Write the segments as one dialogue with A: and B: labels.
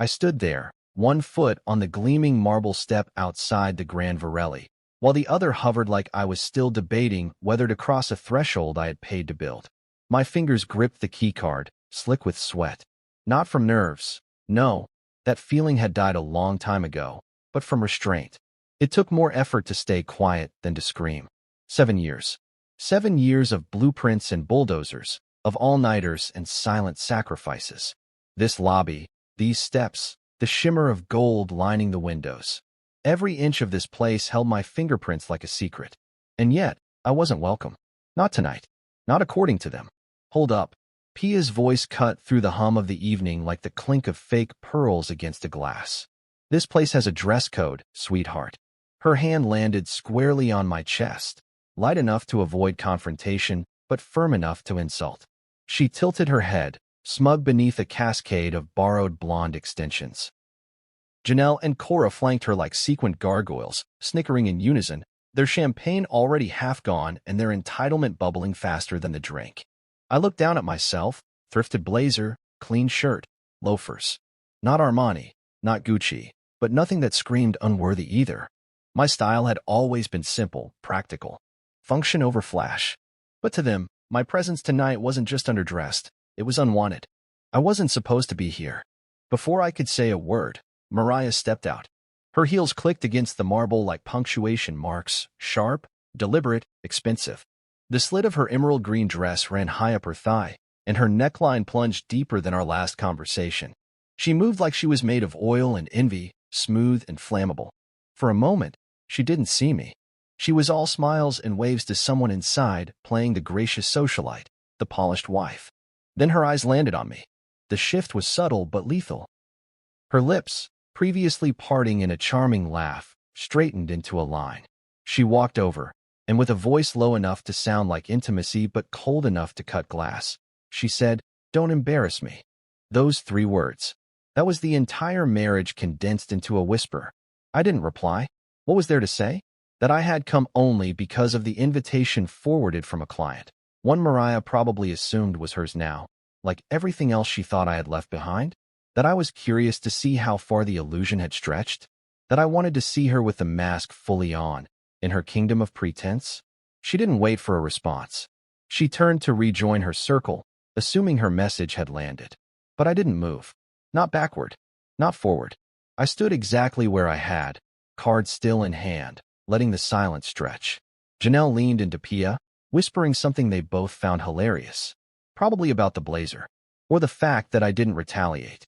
A: I stood there, one foot on the gleaming marble step outside the Grand Varelli, while the other hovered like I was still debating whether to cross a threshold I had paid to build. My fingers gripped the keycard, slick with sweat. Not from nerves. No, that feeling had died a long time ago, but from restraint. It took more effort to stay quiet than to scream. 7 years. 7 years of blueprints and bulldozers, of all-nighters and silent sacrifices. This lobby, these steps, the shimmer of gold lining the windows. Every inch of this place held my fingerprints like a secret. And yet, I wasn't welcome. Not tonight. Not according to them. Hold up. Pia's voice cut through the hum of the evening like the clink of fake pearls against a glass. This place has a dress code, sweetheart. Her hand landed squarely on my chest, light enough to avoid confrontation, but firm enough to insult. She tilted her head, smug beneath a cascade of borrowed blonde extensions. Janelle and Cora flanked her like sequined gargoyles, snickering in unison, their champagne already half gone and their entitlement bubbling faster than the drink. I looked down at myself, thrifted blazer, clean shirt, loafers. Not Armani, not Gucci, but nothing that screamed unworthy either. My style had always been simple, practical. Function over flash. But to them, my presence tonight wasn't just underdressed, it was unwanted. I wasn't supposed to be here. Before I could say a word, Mariah stepped out. Her heels clicked against the marble like punctuation marks, sharp, deliberate, expensive. The slit of her emerald green dress ran high up her thigh, and her neckline plunged deeper than our last conversation. She moved like she was made of oil and envy, smooth and flammable. For a moment, she didn't see me. She was all smiles and waves to someone inside, playing the gracious socialite, the polished wife. Then her eyes landed on me. The shift was subtle but lethal. Her lips, previously parting in a charming laugh, straightened into a line. She walked over, and with a voice low enough to sound like intimacy but cold enough to cut glass, she said, "Don't embarrass me." Those 3 words. That was the entire marriage condensed into a whisper. I didn't reply. What was there to say? That I had come only because of the invitation forwarded from a client. One Mariah probably assumed was hers now, like everything else she thought I had left behind. That I was curious to see how far the illusion had stretched. That I wanted to see her with the mask fully on, in her kingdom of pretense. She didn't wait for a response. She turned to rejoin her circle, assuming her message had landed. But I didn't move. Not backward. Not forward. I stood exactly where I had, card still in hand, letting the silence stretch. Janelle leaned into Pia, whispering something they both found hilarious. Probably about the blazer, or the fact that I didn't retaliate.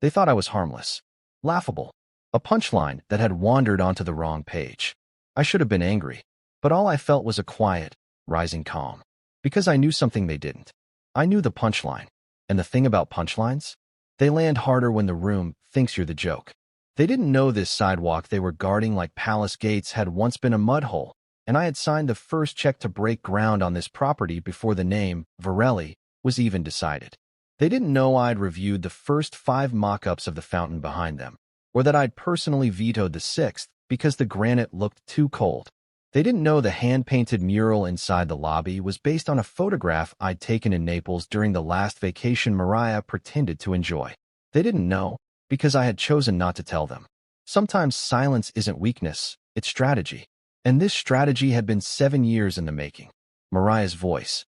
A: They thought I was harmless. Laughable. A punchline that had wandered onto the wrong page. I should have been angry, but all I felt was a quiet, rising calm. Because I knew something they didn't. I knew the punchline. And the thing about punchlines? They land harder when the room thinks you're the joke. They didn't know this sidewalk they were guarding like palace gates had once been a mud hole, and I had signed the first check to break ground on this property before the name, Varelli, was even decided. They didn't know I'd reviewed the first 5 mock-ups of the fountain behind them, or that I'd personally vetoed the 6th because the granite looked too cold. They didn't know the hand-painted mural inside the lobby was based on a photograph I'd taken in Naples during the last vacation Mariah pretended to enjoy. They didn't know, because I had chosen not to tell them. Sometimes silence isn't weakness, it's strategy. And this strategy had been 7 years in the making. Mariah's voice,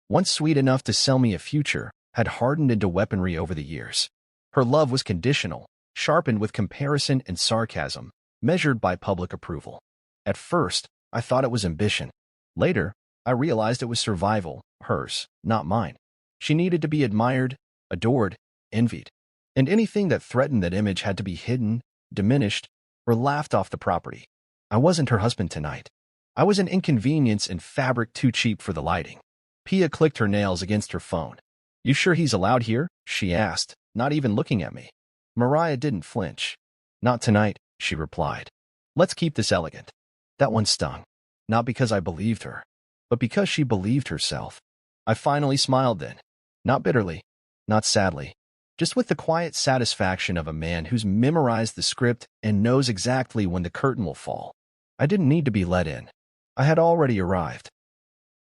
A: once sweet enough to sell me a future, had hardened into weaponry over the years. Her love was conditional, sharpened with comparison and sarcasm, measured by public approval. At first, I thought it was ambition. Later, I realized it was survival, hers, not mine. She needed to be admired, adored, envied. And anything that threatened that image had to be hidden, diminished, or laughed off the property. I wasn't her husband tonight. I was an inconvenience and fabric too cheap for the lighting. Pia clicked her nails against her phone. "You sure he's allowed here?" she asked, not even looking at me. Mariah didn't flinch. "Not tonight," she replied. "Let's keep this elegant." That one stung. Not because I believed her, but because she believed herself. I finally smiled then. Not bitterly, not sadly. Just with the quiet satisfaction of a man who's memorized the script and knows exactly when the curtain will fall. I didn't need to be let in. I had already arrived.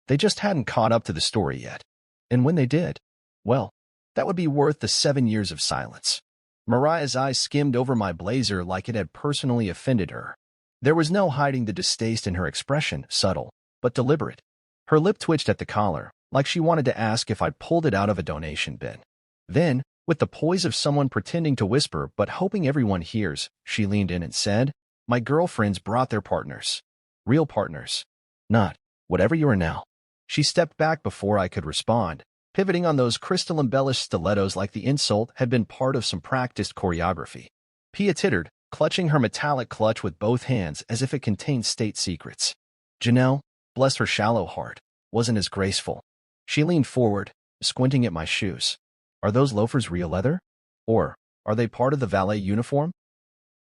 A: They just hadn't caught up to the story yet. And when they did, well, that would be worth the 7 years of silence. Mariah's eyes skimmed over my blazer like it had personally offended her. There was no hiding the distaste in her expression, subtle, but deliberate. Her lip twitched at the collar, like she wanted to ask if I'd pulled it out of a donation bin. Then, with the poise of someone pretending to whisper but hoping everyone hears, she leaned in and said, "My girlfriends brought their partners. Real partners. Not whatever you are now." She stepped back before I could respond, pivoting on those crystal-embellished stilettos like the insult had been part of some practiced choreography. Pia tittered, clutching her metallic clutch with both hands as if it contained state secrets. Janelle, bless her shallow heart, wasn't as graceful. She leaned forward, squinting at my shoes. Are those loafers real leather? Or are they part of the valet uniform?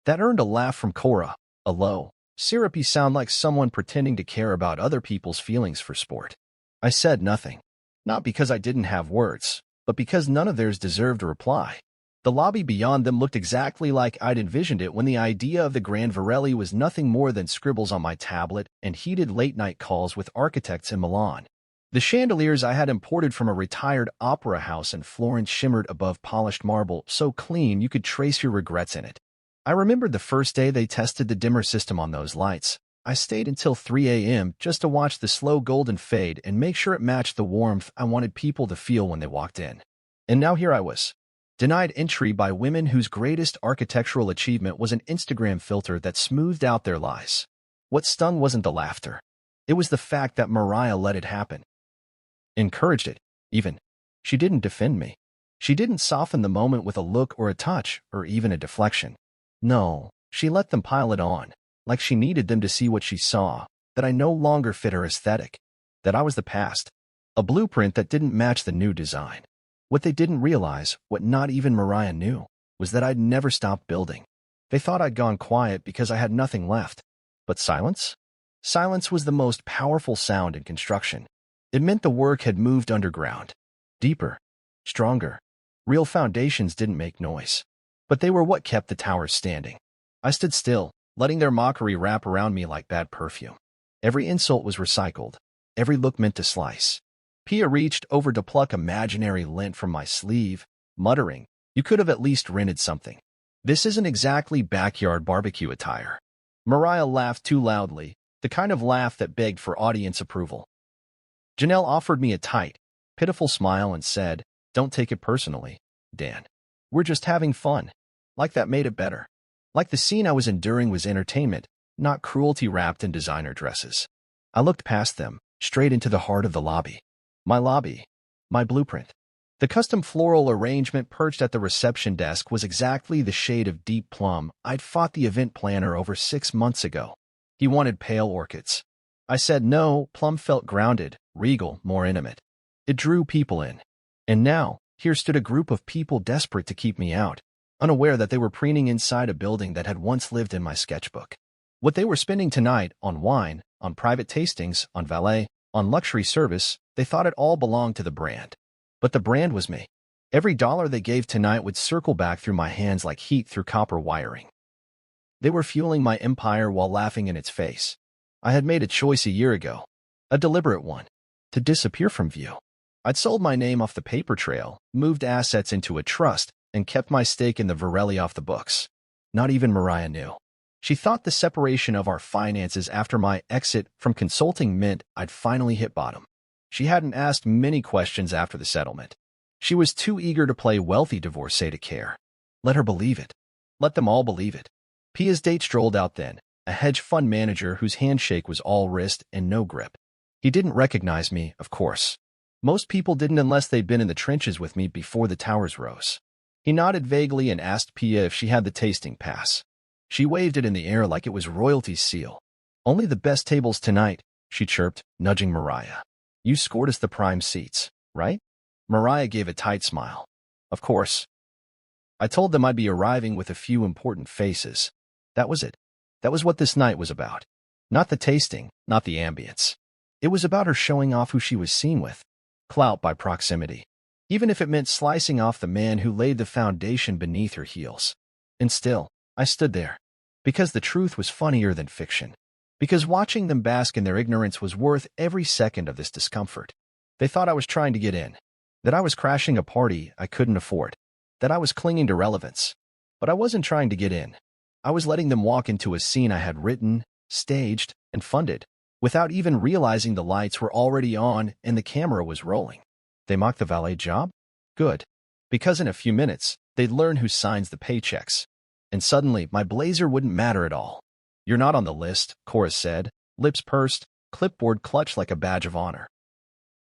A: That earned a laugh from Cora, a low, syrupy sound like someone pretending to care about other people's feelings for sport. I said nothing. Not because I didn't have words, but because none of theirs deserved a reply. The lobby beyond them looked exactly like I'd envisioned it when the idea of the Grand Varelli was nothing more than scribbles on my tablet and heated late-night calls with architects in Milan. The chandeliers I had imported from a retired opera house in Florence shimmered above polished marble, so clean you could trace your regrets in it. I remembered the first day they tested the dimmer system on those lights. I stayed until 3 a.m. just to watch the slow golden fade and make sure it matched the warmth I wanted people to feel when they walked in. And now here I was, denied entry by women whose greatest architectural achievement was an Instagram filter that smoothed out their lies. What stung wasn't the laughter. It was the fact that Mariah let it happen. Encouraged it, even. She didn't defend me. She didn't soften the moment with a look or a touch or even a deflection. No, she let them pile it on, like she needed them to see what she saw, that I no longer fit her aesthetic, that I was the past, a blueprint that didn't match the new design. What they didn't realize, what not even Mariah knew, was that I'd never stopped building. They thought I'd gone quiet because I had nothing left. But silence? Silence was the most powerful sound in construction. It meant the work had moved underground. Deeper. Stronger. Real foundations didn't make noise. But they were what kept the towers standing. I stood still, letting their mockery wrap around me like bad perfume. Every insult was recycled. Every look meant to slice. Pia reached over to pluck imaginary lint from my sleeve, muttering, "You could have at least rented something. This isn't exactly backyard barbecue attire." Mariah laughed too loudly, the kind of laugh that begged for audience approval. Janelle offered me a tight, pitiful smile and said, "Don't take it personally, Dan. We're just having fun." Like that made it better. Like the scene I was enduring was entertainment, not cruelty wrapped in designer dresses. I looked past them, straight into the heart of the lobby. My lobby. My blueprint. The custom floral arrangement perched at the reception desk was exactly the shade of deep plum I'd fought the event planner over 6 months ago. He wanted pale orchids. I said no. Plum felt grounded, regal, more intimate. It drew people in. And now, here stood a group of people desperate to keep me out, unaware that they were preening inside a building that had once lived in my sketchbook. What they were spending tonight on wine, on private tastings, on valet, on luxury service, they thought it all belonged to the brand. But the brand was me. Every dollar they gave tonight would circle back through my hands like heat through copper wiring. They were fueling my empire while laughing in its face. I had made a choice a year ago, a deliberate one, to disappear from view. I'd sold my name off the paper trail, moved assets into a trust, and kept my stake in the Varelli off the books. Not even Mariah knew. She thought the separation of our finances after my exit from consulting meant I'd finally hit bottom. She hadn't asked many questions after the settlement. She was too eager to play wealthy divorcee to care. Let her believe it. Let them all believe it. Pia's date strolled out then, a hedge fund manager whose handshake was all wrist and no grip. He didn't recognize me, of course. Most people didn't unless they'd been in the trenches with me before the towers rose. He nodded vaguely and asked Pia if she had the tasting pass. She waved it in the air like it was royalty's seal. "Only the best tables tonight," she chirped, nudging Mariah. "You scored us the prime seats, right?" Mariah gave a tight smile. "Of course." I told them I'd be arriving with a few important faces. That was it. That was what this night was about. Not the tasting, not the ambience. It was about her showing off who she was seen with. Clout by proximity. Even if it meant slicing off the man who laid the foundation beneath her heels. And still, I stood there. Because the truth was funnier than fiction. Because watching them bask in their ignorance was worth every second of this discomfort. They thought I was trying to get in. That I was crashing a party I couldn't afford. That I was clinging to relevance. But I wasn't trying to get in. I was letting them walk into a scene I had written, staged, and funded, without even realizing the lights were already on and the camera was rolling. They mocked the valet job? Good. Because in a few minutes, they'd learn who signs the paychecks. And suddenly, my blazer wouldn't matter at all. You're not on the list, Cora said, lips pursed, clipboard clutched like a badge of honor.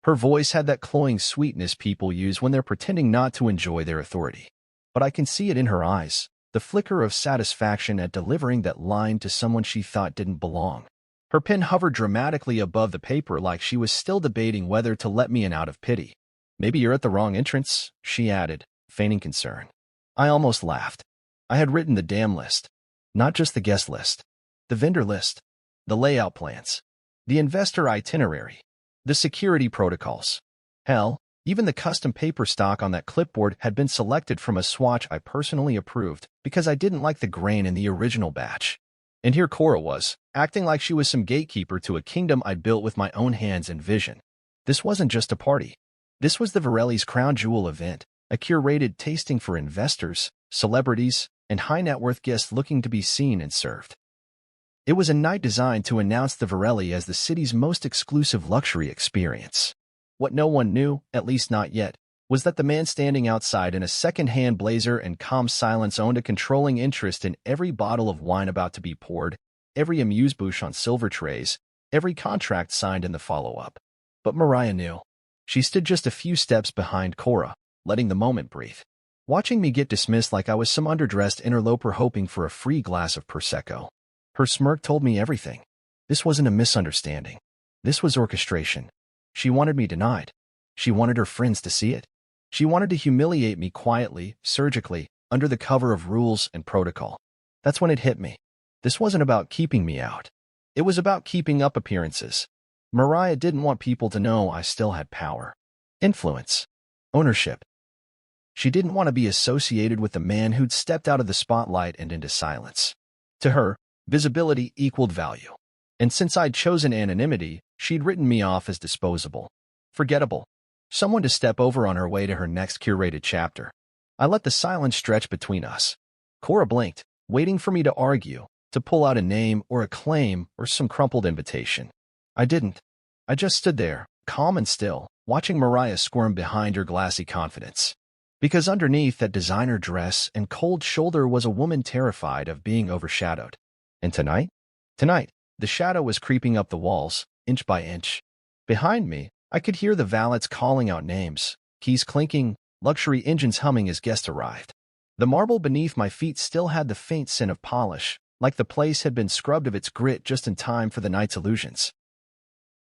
A: Her voice had that cloying sweetness people use when they're pretending not to enjoy their authority. But I can see it in her eyes, the flicker of satisfaction at delivering that line to someone she thought didn't belong. Her pen hovered dramatically above the paper like she was still debating whether to let me in out of pity. Maybe you're at the wrong entrance, she added, feigning concern. I almost laughed. I had written the damn list. Not just the guest list. The vendor list. The layout plans. The investor itinerary. The security protocols. Hell, even the custom paper stock on that clipboard had been selected from a swatch I personally approved because I didn't like the grain in the original batch. And here Cora was, acting like she was some gatekeeper to a kingdom I built with my own hands and vision. This wasn't just a party. This was the Varelli's crown jewel event, a curated tasting for investors, celebrities, and high-net-worth guests looking to be seen and served. It was a night designed to announce the Varelli as the city's most exclusive luxury experience. What no one knew, at least not yet, was that the man standing outside in a second-hand blazer and calm silence owned a controlling interest in every bottle of wine about to be poured, every amuse-bouche on silver trays, every contract signed in the follow-up. But Mariah knew. She stood just a few steps behind Cora, letting the moment breathe. Watching me get dismissed like I was some underdressed interloper hoping for a free glass of Prosecco. Her smirk told me everything. This wasn't a misunderstanding. This was orchestration. She wanted me denied. She wanted her friends to see it. She wanted to humiliate me quietly, surgically, under the cover of rules and protocol. That's when it hit me. This wasn't about keeping me out. It was about keeping up appearances. Mariah didn't want people to know I still had power, influence, ownership. She didn't want to be associated with the man who'd stepped out of the spotlight and into silence. To her, visibility equaled value. And since I'd chosen anonymity, she'd written me off as disposable, forgettable, someone to step over on her way to her next curated chapter. I let the silence stretch between us. Cora blinked, waiting for me to argue, to pull out a name or a claim or some crumpled invitation. I didn't. I just stood there, calm and still, watching Mariah squirm behind her glassy confidence. Because underneath that designer dress and cold shoulder was a woman terrified of being overshadowed. And tonight? Tonight, the shadow was creeping up the walls, inch by inch. Behind me, I could hear the valets calling out names, keys clinking, luxury engines humming as guests arrived. The marble beneath my feet still had the faint scent of polish, like the place had been scrubbed of its grit just in time for the night's illusions.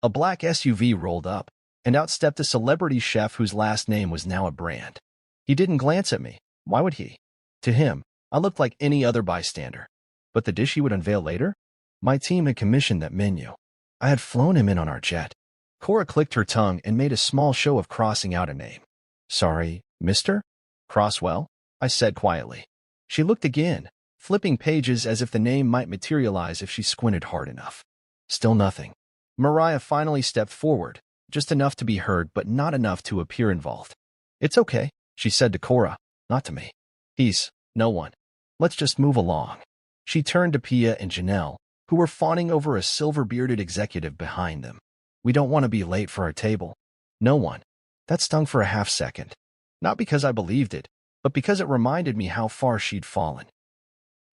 A: A black SUV rolled up, and out stepped a celebrity chef whose last name was now a brand. He didn't glance at me. Why would he? To him, I looked like any other bystander. But the dish he would unveil later? My team had commissioned that menu. I had flown him in on our jet. Cora clicked her tongue and made a small show of crossing out a name. Sorry, Mr. Crosswell? I said quietly. She looked again, flipping pages as if the name might materialize if she squinted hard enough. Still nothing. Mariah finally stepped forward, just enough to be heard but not enough to appear involved. It's okay, she said to Cora, not to me. He's no one. Let's just move along. She turned to Pia and Janelle, who were fawning over a silver-bearded executive behind them. We don't want to be late for our table. No one. That stung for a half-second. Not because I believed it, but because it reminded me how far she'd fallen.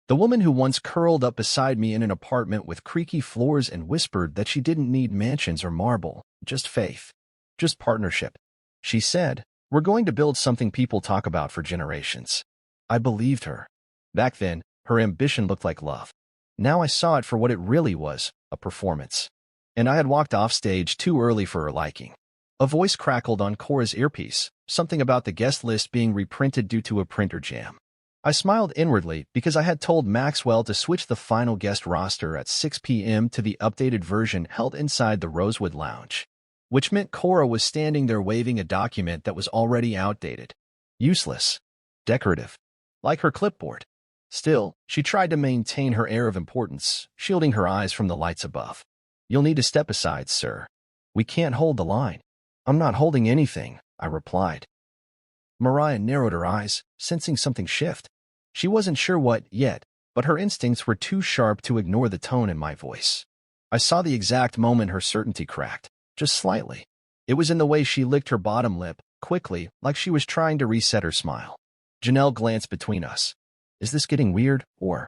A: The woman who once curled up beside me in an apartment with creaky floors and whispered that she didn't need mansions or marble, just faith, just partnership. She said, we're going to build something people talk about for generations. I believed her. Back then, her ambition looked like love. Now I saw it for what it really was, a performance. And I had walked off stage too early for her liking. A voice crackled on Cora's earpiece, something about the guest list being reprinted due to a printer jam. I smiled inwardly because I had told Maxwell to switch the final guest roster at 6 p.m. to the updated version held inside the Rosewood Lounge, which meant Cora was standing there waving a document that was already outdated. Useless. Decorative. Like her clipboard. Still, she tried to maintain her air of importance, shielding her eyes from the lights above. You'll need to step aside, sir. We can't hold the line. I'm not holding anything, I replied. Mariah narrowed her eyes, sensing something shift. She wasn't sure what yet, but her instincts were too sharp to ignore the tone in my voice. I saw the exact moment her certainty cracked, just slightly. It was in the way she licked her bottom lip, quickly, like she was trying to reset her smile. Janelle glanced between us. Is this getting weird, or?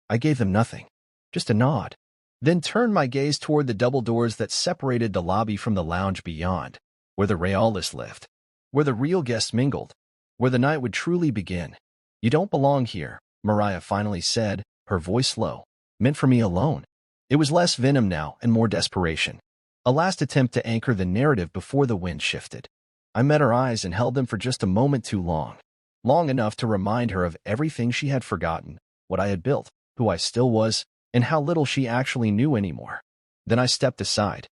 A: I gave them nothing. Just a nod. Then turned my gaze toward the double doors that separated the lobby from the lounge beyond, where the Reales lived, where the real guests mingled, where the night would truly begin. You don't belong here, Mariah finally said, her voice low. Meant for me alone. It was less venom now and more desperation. A last attempt to anchor the narrative before the wind shifted. I met her eyes and held them for just a moment too long. Long enough to remind her of everything she had forgotten, what I had built, who I still was, and how little she actually knew anymore. Then I stepped aside.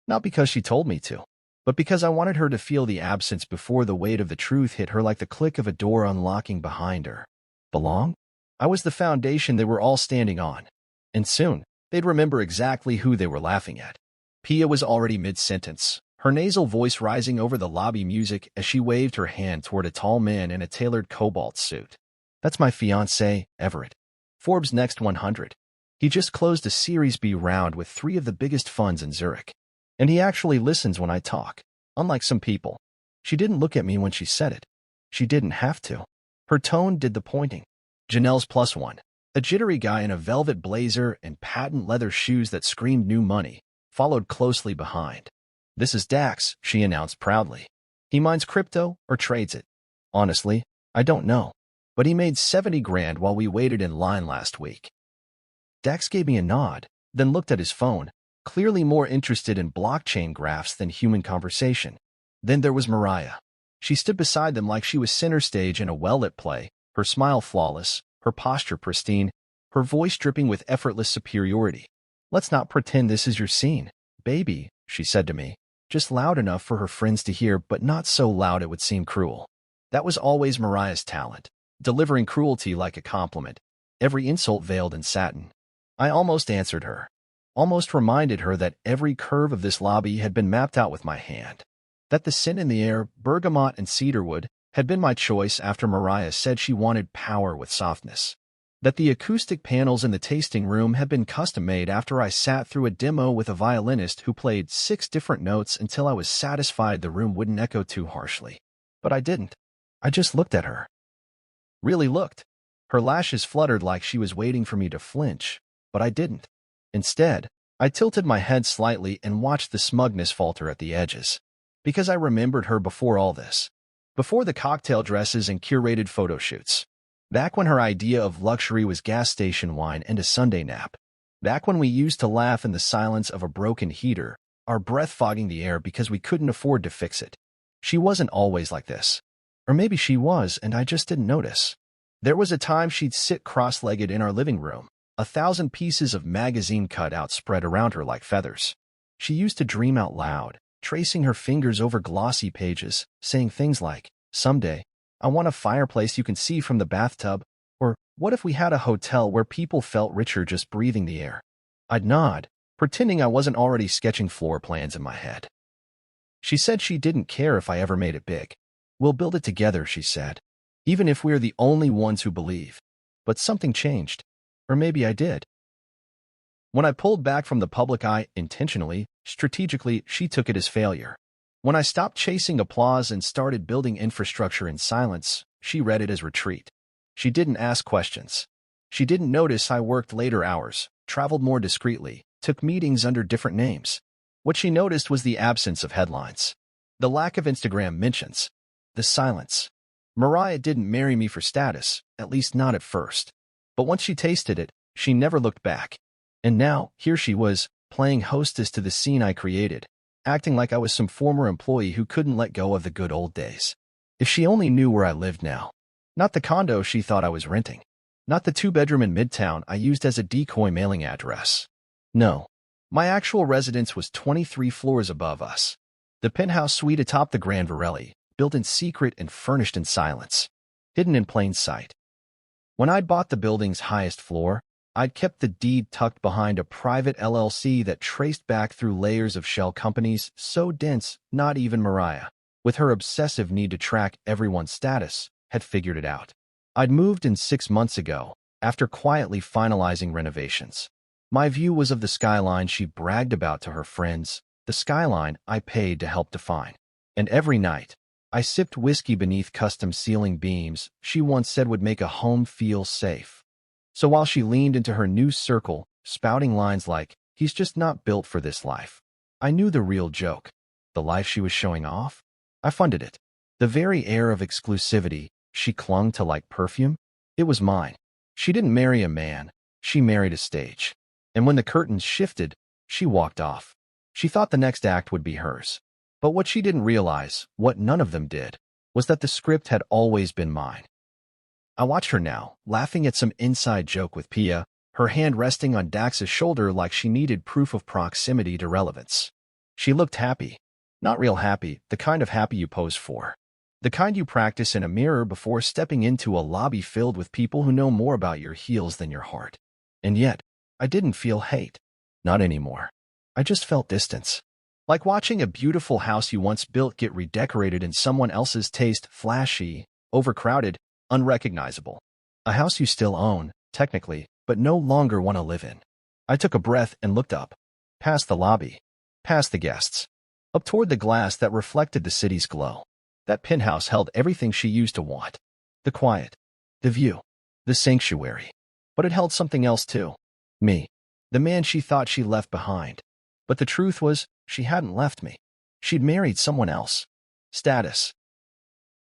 A: Not because she told me to, but because I wanted her to feel the absence before the weight of the truth hit her like the click of a door unlocking behind her. Belong? I was the foundation they were all standing on. And soon, they'd remember exactly who they were laughing at. Pia was already mid-sentence, her nasal voice rising over the lobby music as she waved her hand toward a tall man in a tailored cobalt suit. That's my fiancé, Everett. Forbes' Next 100. He just closed a Series B round with 3 of the biggest funds in Zurich. And he actually listens when I talk, unlike some people. She didn't look at me when she said it. She didn't have to. Her tone did the pointing. Janelle's +1, a jittery guy in a velvet blazer and patent leather shoes that screamed new money, followed closely behind. This is Dax, she announced proudly. He mines crypto or trades it. Honestly, I don't know. But he made 70 grand while we waited in line last week. Dax gave me a nod, then looked at his phone, clearly more interested in blockchain graphs than human conversation. Then there was Mariah. She stood beside them like she was center stage in a well-lit play, her smile flawless, her posture pristine, her voice dripping with effortless superiority. Let's not pretend this is your scene, baby, she said to me, just loud enough for her friends to hear but not so loud it would seem cruel. That was always Mariah's talent, delivering cruelty like a compliment, every insult veiled in satin. I almost answered her, almost reminded her that every curve of this lobby had been mapped out with my hand, that the scent in the air, bergamot and cedarwood, had been my choice after Mariah said she wanted power with softness, that the acoustic panels in the tasting room had been custom-made after I sat through a demo with a violinist who played 6 different notes until I was satisfied the room wouldn't echo too harshly. But I didn't. I just looked at her. Really looked. Her lashes fluttered like she was waiting for me to flinch, but I didn't. Instead, I tilted my head slightly and watched the smugness falter at the edges. Because I remembered her before all this. Before the cocktail dresses and curated photo shoots. Back when her idea of luxury was gas station wine and a Sunday nap. Back when we used to laugh in the silence of a broken heater, our breath fogging the air because we couldn't afford to fix it. She wasn't always like this. Or maybe she was and I just didn't notice. There was a time she'd sit cross-legged in our living room, 1,000 pieces of magazine cutouts spread around her like feathers. She used to dream out loud, tracing her fingers over glossy pages, saying things like, someday, I want a fireplace you can see from the bathtub, or what if we had a hotel where people felt richer just breathing the air? I'd nod, pretending I wasn't already sketching floor plans in my head. She said she didn't care if I ever made it big. We'll build it together, she said, even if we're the only ones who believe. But something changed. Or maybe I did. When I pulled back from the public eye intentionally, strategically, she took it as failure. When I stopped chasing applause and started building infrastructure in silence, she read it as retreat. She didn't ask questions. She didn't notice I worked later hours, traveled more discreetly, took meetings under different names. What she noticed was the absence of headlines, the lack of Instagram mentions, the silence. Mariah didn't marry me for status, at least not at first. But once she tasted it, she never looked back. And now, here she was, playing hostess to the scene I created, acting like I was some former employee who couldn't let go of the good old days. If she only knew where I lived now. Not the condo she thought I was renting. Not the 2-bedroom in Midtown I used as a decoy mailing address. No. My actual residence was 23 floors above us. The penthouse suite atop the Grand Varelli, built in secret and furnished in silence. Hidden in plain sight. When I'd bought the building's highest floor, I'd kept the deed tucked behind a private LLC that traced back through layers of shell companies so dense not even Mariah, with her obsessive need to track everyone's status, had figured it out. I'd moved in 6 months ago, after quietly finalizing renovations. My view was of the skyline she bragged about to her friends, the skyline I paid to help define. And every night, I sipped whiskey beneath custom ceiling beams she once said would make a home feel safe. So while she leaned into her new circle, spouting lines like, "He's just not built for this life," I knew the real joke. The life she was showing off? I funded it. The very air of exclusivity she clung to like perfume? It was mine. She didn't marry a man. She married a stage. And when the curtains shifted, she walked off. She thought the next act would be hers. But what she didn't realize, what none of them did, was that the script had always been mine. I watched her now, laughing at some inside joke with Pia, her hand resting on Dax's shoulder like she needed proof of proximity to relevance. She looked happy. Not real happy, the kind of happy you pose for. The kind you practice in a mirror before stepping into a lobby filled with people who know more about your heels than your heart. And yet, I didn't feel hate. Not anymore. I just felt distance. Like watching a beautiful house you once built get redecorated in someone else's taste, flashy, overcrowded, unrecognizable. A house you still own, technically, but no longer want to live in. I took a breath and looked up. Past the lobby. Past the guests. Up toward the glass that reflected the city's glow. That penthouse held everything she used to want. The quiet. The view. The sanctuary. But it held something else too. Me. The man she thought she left behind. But the truth was, she hadn't left me. She'd married someone else. Status.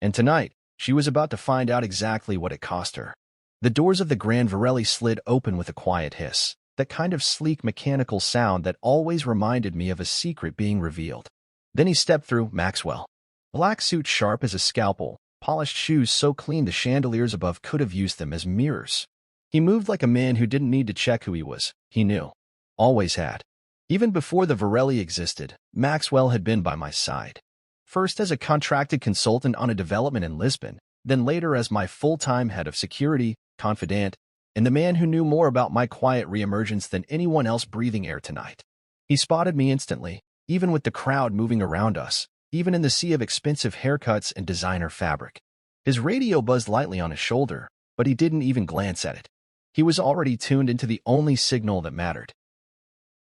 A: And tonight, she was about to find out exactly what it cost her. The doors of the Grand Varelli slid open with a quiet hiss, that kind of sleek mechanical sound that always reminded me of a secret being revealed. Then he stepped through, Maxwell. Black suit sharp as a scalpel, polished shoes so clean the chandeliers above could have used them as mirrors. He moved like a man who didn't need to check who he was. He knew. Always had. Even before the Varelli existed, Maxwell had been by my side. First as a contracted consultant on a development in Lisbon, then later as my full-time head of security, confidant, and the man who knew more about my quiet reemergence than anyone else breathing air tonight. He spotted me instantly, even with the crowd moving around us, even in the sea of expensive haircuts and designer fabric. His radio buzzed lightly on his shoulder, but he didn't even glance at it. He was already tuned into the only signal that mattered.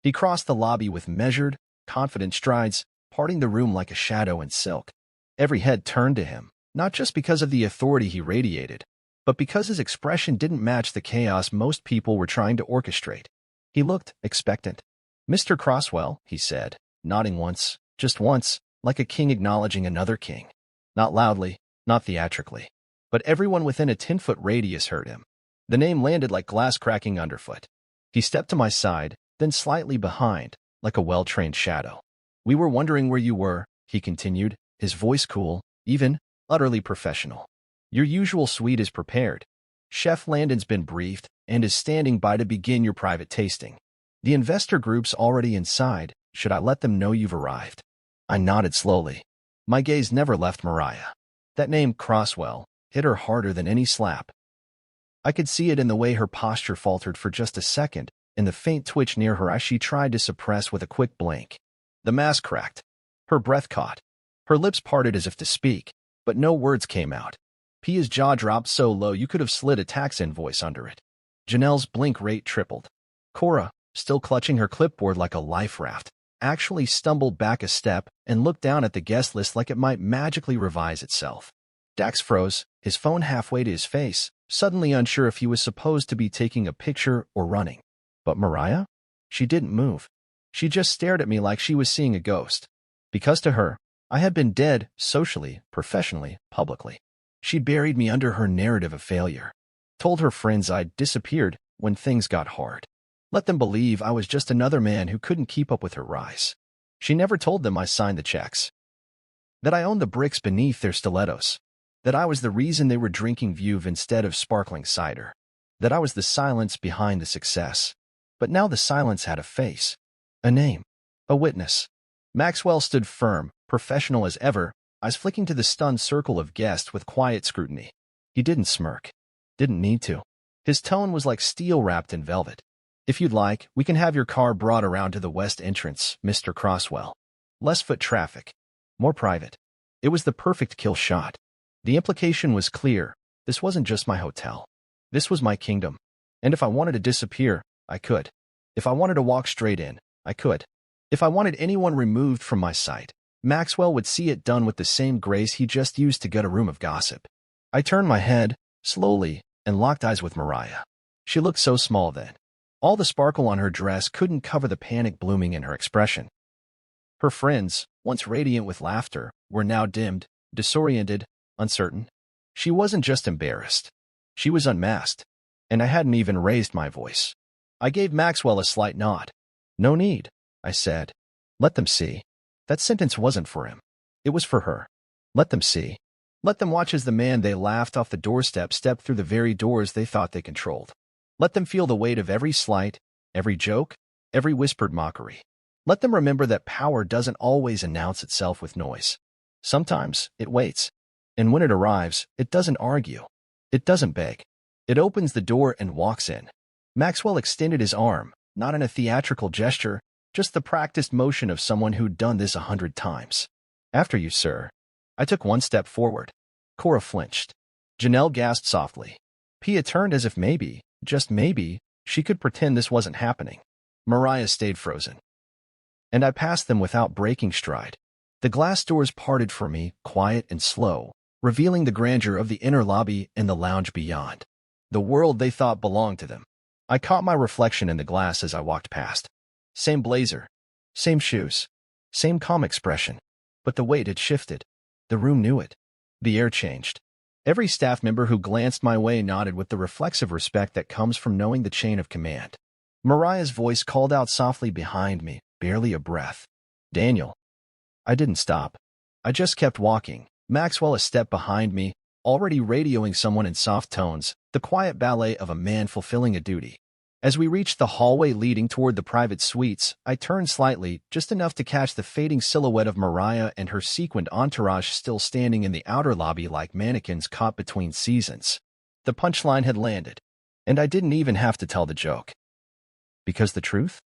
A: He crossed the lobby with measured, confident strides, parting the room like a shadow in silk. Every head turned to him, not just because of the authority he radiated, but because his expression didn't match the chaos most people were trying to orchestrate. He looked expectant. "Mr. Crosswell," he said, nodding once, just once, like a king acknowledging another king. Not loudly, not theatrically. But everyone within a 10-foot radius heard him. The name landed like glass cracking underfoot. He stepped to my side, then slightly behind, like a well-trained shadow. "We were wondering where you were," he continued, his voice cool, even, utterly professional. "Your usual suite is prepared. Chef Landon's been briefed and is standing by to begin your private tasting. The investor group's already inside. Should I let them know you've arrived?" I nodded slowly. My gaze never left Mariah. That name, Crosswell, hit her harder than any slap. I could see it in the way her posture faltered for just a second, in the faint twitch near her eye she tried to suppress with a quick blink. The mask cracked. Her breath caught. Her lips parted as if to speak, but no words came out. Pia's jaw dropped so low you could have slid a tax invoice under it. Janelle's blink rate tripled. Cora, still clutching her clipboard like a life raft, actually stumbled back a step and looked down at the guest list like it might magically revise itself. Dax froze, his phone halfway to his face, suddenly unsure if he was supposed to be taking a picture or running. But Mariah? She didn't move. She just stared at me like she was seeing a ghost. Because to her, I had been dead, socially, professionally, publicly. She buried me under her narrative of failure. Told her friends I'd disappeared when things got hard. Let them believe I was just another man who couldn't keep up with her rise. She never told them I signed the checks. That I owned the bricks beneath their stilettos. That I was the reason they were drinking Veuve instead of sparkling cider. That I was the silence behind the success. But now the silence had a face. A name. A witness. Maxwell stood firm, professional as ever, eyes flicking to the stunned circle of guests with quiet scrutiny. He didn't smirk. Didn't need to. His tone was like steel wrapped in velvet. "If you'd like, we can have your car brought around to the west entrance, Mr. Crosswell. Less foot traffic. More private." It was the perfect kill shot. The implication was clear. This wasn't just my hotel. This was my kingdom. And if I wanted to disappear, I could. If I wanted to walk straight in, I could. If I wanted anyone removed from my sight, Maxwell would see it done with the same grace he just used to gut a room of gossip. I turned my head, slowly, and locked eyes with Mariah. She looked so small then. All the sparkle on her dress couldn't cover the panic blooming in her expression. Her friends, once radiant with laughter, were now dimmed, disoriented, uncertain. She wasn't just embarrassed. She was unmasked, and I hadn't even raised my voice. I gave Maxwell a slight nod. "No need," I said. "Let them see." That sentence wasn't for him. It was for her. Let them see. Let them watch as the man they laughed off the doorstep stepped through the very doors they thought they controlled. Let them feel the weight of every slight, every joke, every whispered mockery. Let them remember that power doesn't always announce itself with noise. Sometimes it waits. And when it arrives, it doesn't argue. It doesn't beg. It opens the door and walks in. Maxwell extended his arm, not in a theatrical gesture, just the practiced motion of someone who'd done this 100 times. "After you, sir." I took one step forward. Cora flinched. Janelle gasped softly. Pia turned as if maybe, just maybe, she could pretend this wasn't happening. Mariah stayed frozen. And I passed them without breaking stride. The glass doors parted for me, quiet and slow, revealing the grandeur of the inner lobby and the lounge beyond. The world they thought belonged to them. I caught my reflection in the glass as I walked past. Same blazer, same shoes, same calm expression. But the weight had shifted. The room knew it. The air changed. Every staff member who glanced my way nodded with the reflexive respect that comes from knowing the chain of command. Mariah's voice called out softly behind me, barely a breath. "Daniel." I didn't stop. I just kept walking, Maxwell a step behind me, already radioing someone in soft tones, the quiet ballet of a man fulfilling a duty. As we reached the hallway leading toward the private suites, I turned slightly, just enough to catch the fading silhouette of Mariah and her sequined entourage still standing in the outer lobby like mannequins caught between seasons. The punchline had landed, and I didn't even have to tell the joke. Because the truth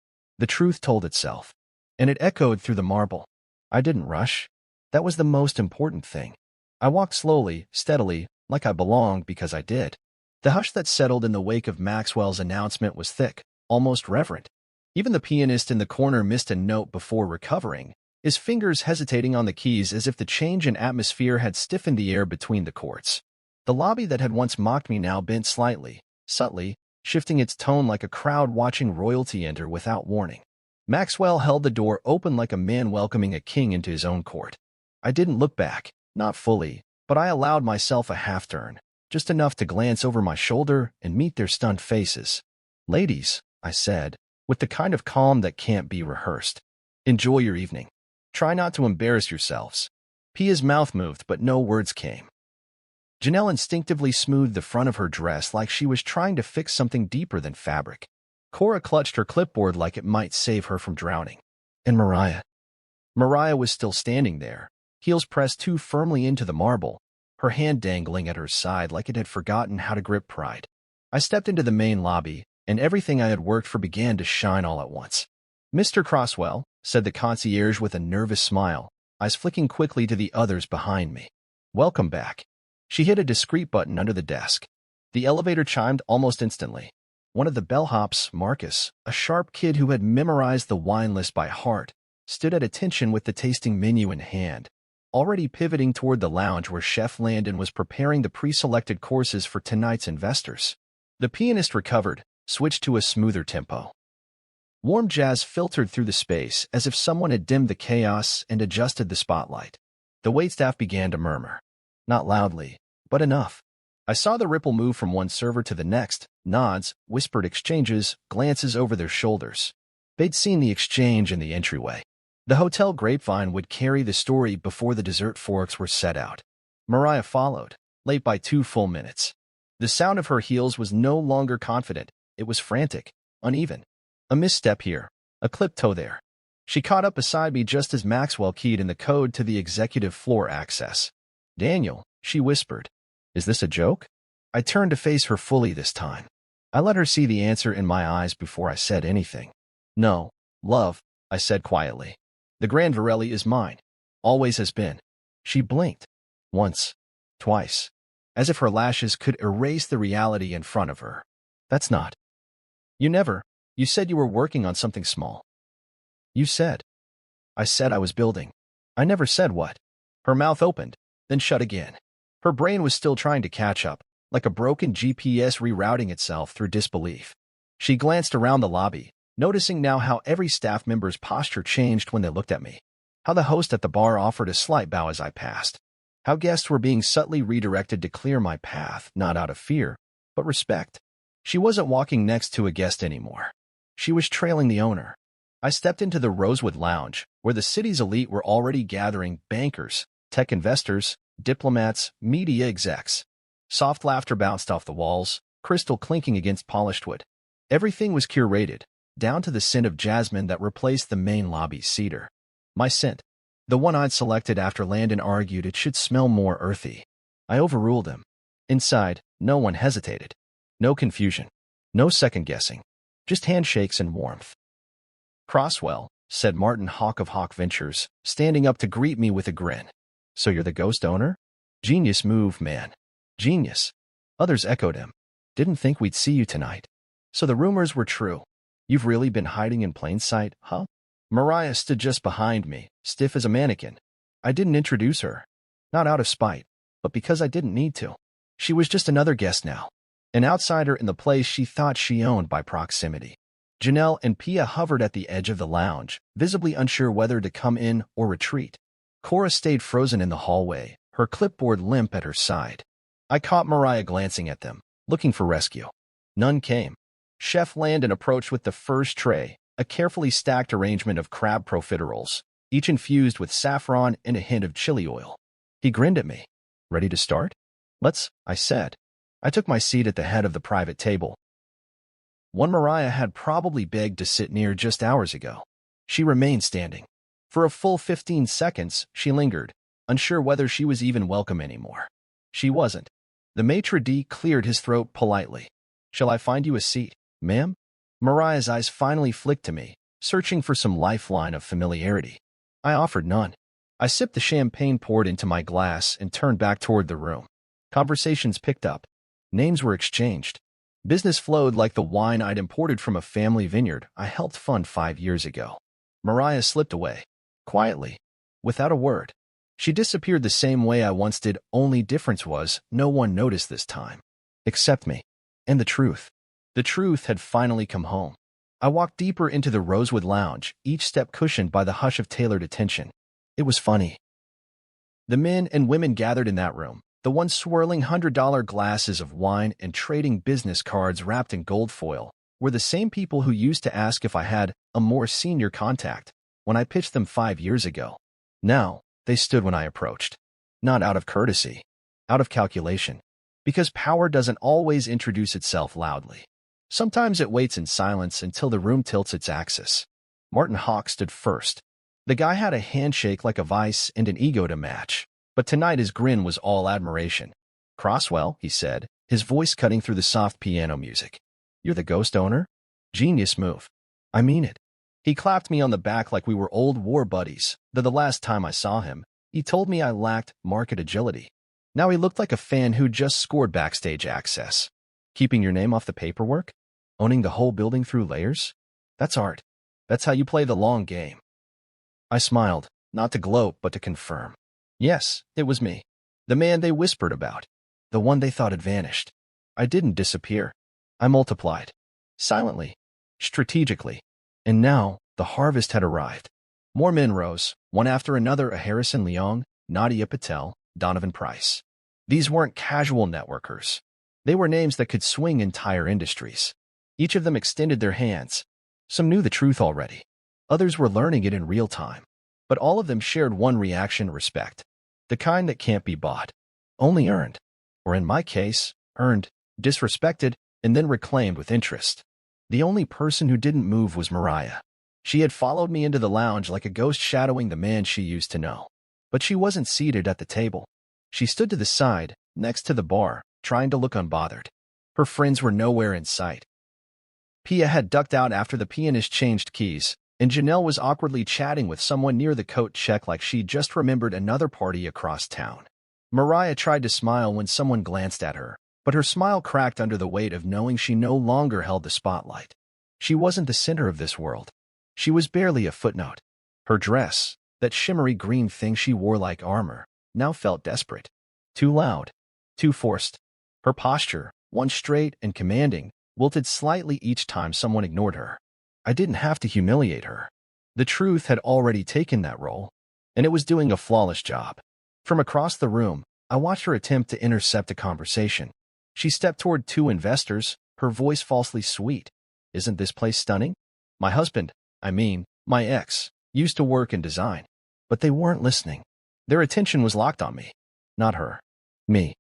A: told itself, and it echoed through the marble. I didn't rush. That was the most important thing. I walked slowly, steadily, like I belonged because I did. The hush that settled in the wake of Maxwell's announcement was thick, almost reverent. Even the pianist in the corner missed a note before recovering, his fingers hesitating on the keys as if the change in atmosphere had stiffened the air between the chords. The lobby that had once mocked me now bent slightly, subtly, shifting its tone like a crowd watching royalty enter without warning. Maxwell held the door open like a man welcoming a king into his own court. I didn't look back, not fully, but I allowed myself a half-turn, just enough to glance over my shoulder and meet their stunned faces. "Ladies," I said, with the kind of calm that can't be rehearsed. "Enjoy your evening. Try not to embarrass yourselves." Pia's mouth moved, but no words came. Janelle instinctively smoothed the front of her dress like she was trying to fix something deeper than fabric. Cora clutched her clipboard like it might save her from drowning. And Mariah? Mariah was still standing there, heels pressed too firmly into the marble, her hand dangling at her side like it had forgotten how to grip pride. I stepped into the main lobby, and everything I had worked for began to shine all at once. "Mr. Crosswell," said the concierge with a nervous smile, eyes flicking quickly to the others behind me. "Welcome back." She hit a discreet button under the desk. The elevator chimed almost instantly. One of the bellhops, Marcus, a sharp kid who had memorized the wine list by heart, stood at attention with the tasting menu in hand, already pivoting toward the lounge where Chef Landon was preparing the pre-selected courses for tonight's investors. The pianist recovered, switched to a smoother tempo. Warm jazz filtered through the space as if someone had dimmed the chaos and adjusted the spotlight. The waitstaff began to murmur. Not loudly, but enough. I saw the ripple move from one server to the next, nods, whispered exchanges, glances over their shoulders. They'd seen the exchange in the entryway. The hotel grapevine would carry the story before the dessert forks were set out. Mariah followed, late by 2 full minutes. The sound of her heels was no longer confident. It was frantic, uneven. A misstep here, a clipped toe there. She caught up beside me just as Maxwell keyed in the code to the executive floor access. "Daniel," she whispered. "Is this a joke?" I turned to face her fully this time. I let her see the answer in my eyes before I said anything. "No, love," I said quietly. "The Grand Varelli is mine. Always has been." She blinked. Once. Twice. as if her lashes could erase the reality in front of her. That's not. You said you were working on something small. You said. I said I was building. I never said what. Her mouth opened, then shut again. Her brain was still trying to catch up, like a broken GPS rerouting itself through disbelief. She glanced around the lobby, noticing now how every staff member's posture changed when they looked at me. How the host at the bar offered a slight bow as I passed. How guests were being subtly redirected to clear my path, not out of fear, but respect. She wasn't walking next to a guest anymore. She was trailing the owner. I stepped into the Rosewood Lounge, where the city's elite were already gathering: bankers, tech investors, diplomats, media execs. Soft laughter bounced off the walls, crystal clinking against polished wood. Everything was curated, down to the scent of jasmine that replaced the main lobby's cedar. My scent, the one I'd selected after Landon argued it should smell more earthy. I overruled him. Inside, no one hesitated. No confusion. No second-guessing. Just handshakes and warmth. "Crosswell," said Martin Hawk of Hawk Ventures, standing up to greet me with a grin. "So you're the ghost owner? Genius move, man. Genius." Others echoed him. "Didn't think we'd see you tonight." So the rumors were true. "You've really been hiding in plain sight, huh?" Mariah stood just behind me, stiff as a mannequin. I didn't introduce her. Not out of spite, but because I didn't need to. She was just another guest now. An outsider in the place she thought she owned by proximity. Janelle and Pia hovered at the edge of the lounge, visibly unsure whether to come in or retreat. Cora stayed frozen in the hallway, her clipboard limp at her side. I caught Mariah glancing at them, looking for rescue. None came. Chef Landon approached with the first tray, a carefully stacked arrangement of crab profiteroles, each infused with saffron and a hint of chili oil. He grinned at me. "Ready to start?" "Let's," I said. I took my seat at the head of the private table. One Mariah had probably begged to sit near just hours ago. She remained standing. For a full 15 seconds, she lingered, unsure whether she was even welcome anymore. She wasn't. The maitre d' cleared his throat politely. "Shall I find you a seat, ma'am?" Mariah's eyes finally flicked to me, searching for some lifeline of familiarity. I offered none. I sipped the champagne poured into my glass and turned back toward the room. Conversations picked up. Names were exchanged. Business flowed like the wine I'd imported from a family vineyard I helped fund 5 years ago. Mariah slipped away. Quietly. Without a word. She disappeared the same way I once did, only difference was no one noticed this time. Except me. And the truth. The truth had finally come home. I walked deeper into the Rosewood Lounge, each step cushioned by the hush of tailored attention. It was funny. The men and women gathered in that room, the ones swirling $100 glasses of wine and trading business cards wrapped in gold foil, were the same people who used to ask if I had a more senior contact when I pitched them 5 years ago. Now, they stood when I approached. Not out of courtesy, out of calculation. Because power doesn't always introduce itself loudly. Sometimes it waits in silence until the room tilts its axis. Martin Hawk stood first. The guy had a handshake like a vice and an ego to match, but tonight his grin was all admiration. "Crosswell," he said, his voice cutting through the soft piano music. "You're the ghost owner? Genius move. I mean it." He clapped me on the back like we were old war buddies, though the last time I saw him, he told me I lacked market agility. Now he looked like a fan who just scored backstage access. "Keeping your name off the paperwork? Owning the whole building through layers? That's art. That's how you play the long game." I smiled, not to gloat but to confirm. Yes, it was me. The man they whispered about. The one they thought had vanished. I didn't disappear. I multiplied. Silently. Strategically. And now, the harvest had arrived. More men rose, one after another: a Harrison Leong, Nadia Patel, Donovan Price. These weren't casual networkers. They were names that could swing entire industries. Each of them extended their hands. Some knew the truth already. Others were learning it in real time. But all of them shared one reaction: respect. The kind that can't be bought. Only earned. Or in my case, earned, disrespected, and then reclaimed with interest. The only person who didn't move was Mariah. She had followed me into the lounge like a ghost shadowing the man she used to know. But she wasn't seated at the table. She stood to the side, next to the bar, trying to look unbothered. Her friends were nowhere in sight. Pia had ducked out after the pianist changed keys, and Janelle was awkwardly chatting with someone near the coat check like she'd just remembered another party across town. Mariah tried to smile when someone glanced at her, but her smile cracked under the weight of knowing she no longer held the spotlight. She wasn't the center of this world. She was barely a footnote. Her dress, that shimmery green thing she wore like armor, now felt desperate. Too loud. Too forced. Her posture, once straight and commanding, wilted slightly each time someone ignored her. I didn't have to humiliate her. The truth had already taken that role, and it was doing a flawless job. From across the room, I watched her attempt to intercept a conversation. She stepped toward two investors, her voice falsely sweet. "Isn't this place stunning? My husband, my ex, used to work in design." But they weren't listening. Their attention was locked on me. Not her. Me.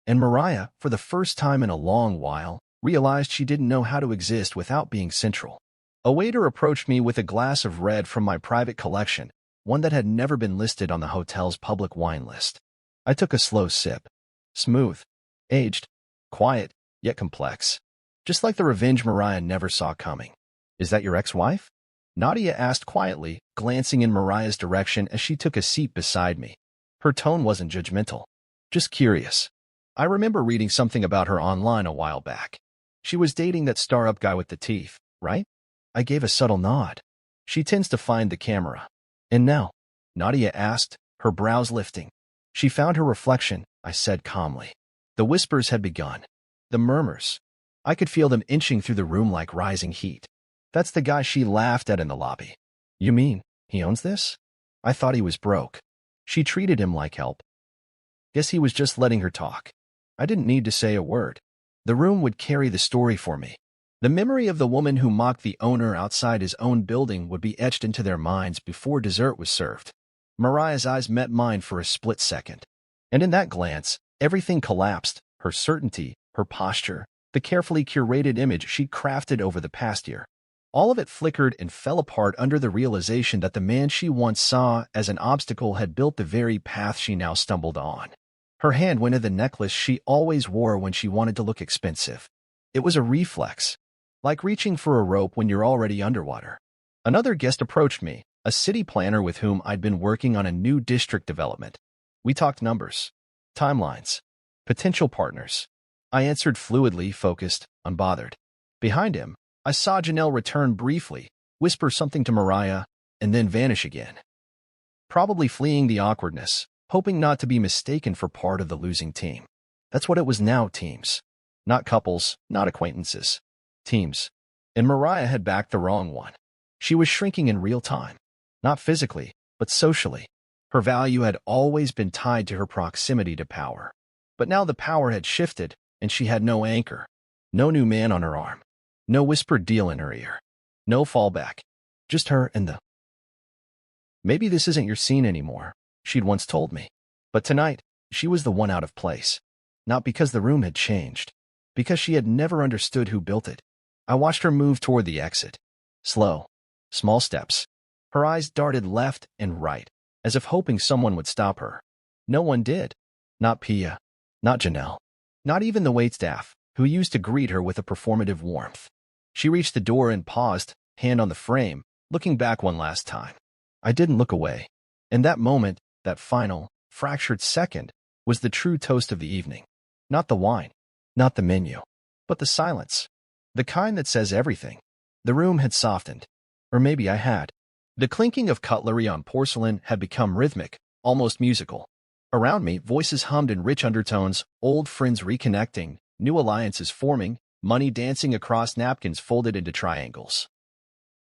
A: And Mariah, for the first time in a long while, realized she didn't know how to exist without being central. A waiter approached me with a glass of red from my private collection, one that had never been listed on the hotel's public wine list. I took a slow sip. Smooth. Aged. Quiet, yet complex. Just like the revenge Mariah never saw coming. "Is that your ex-wife?" Nadia asked quietly, glancing in Mariah's direction as she took a seat beside me. Her tone wasn't judgmental. Just curious. I remember reading something about her online a while back. She was dating that star-up guy with the teeth, right? I gave a subtle nod. She tends to find the camera. "And now?" Nadia asked, her brows lifting. "She found her reflection," I said calmly. The whispers had begun. The murmurs. I could feel them inching through the room like rising heat. "That's the guy she laughed at in the lobby." "You mean, he owns this?" "I thought he was broke." She treated him like help. Guess he was just letting her talk. I didn't need to say a word. The room would carry the story for me. The memory of the woman who mocked the owner outside his own building would be etched into their minds before dessert was served. Mariah's eyes met mine for a split second. And in that glance, everything collapsed, her certainty, her posture, the carefully curated image she crafted over the past year. All of it flickered and fell apart under the realization that the man she once saw as an obstacle had built the very path she now stumbled on. Her hand went to the necklace she always wore when she wanted to look expensive. It was a reflex, like reaching for a rope when you're already underwater. Another guest approached me, a city planner with whom I'd been working on a new district development. We talked numbers, timelines, potential partners. I answered fluidly, focused, unbothered. Behind him, I saw Janelle return briefly, whisper something to Mariah, and then vanish again. Probably fleeing the awkwardness, hoping not to be mistaken for part of the losing team. That's what it was now, teams. Not couples, not acquaintances. Teams. And Mariah had backed the wrong one. She was shrinking in real time. Not physically, but socially. Her value had always been tied to her proximity to power. But now the power had shifted, and she had no anchor. No new man on her arm. No whispered deal in her ear. No fallback. Just her and the... "Maybe this isn't your scene anymore," she'd once told me. But tonight, she was the one out of place. Not because the room had changed. Because she had never understood who built it. I watched her move toward the exit. Slow. Small steps. Her eyes darted left and right, as if hoping someone would stop her. No one did. Not Pia. Not Janelle. Not even the waitstaff, who used to greet her with a performative warmth. She reached the door and paused, hand on the frame, looking back one last time. I didn't look away. And that moment, that final, fractured second, was the true toast of the evening. Not the wine. Not the menu. But the silence. The kind that says everything. The room had softened. Or maybe I had. The clinking of cutlery on porcelain had become rhythmic, almost musical. Around me, voices hummed in rich undertones, old friends reconnecting, new alliances forming, money dancing across napkins folded into triangles.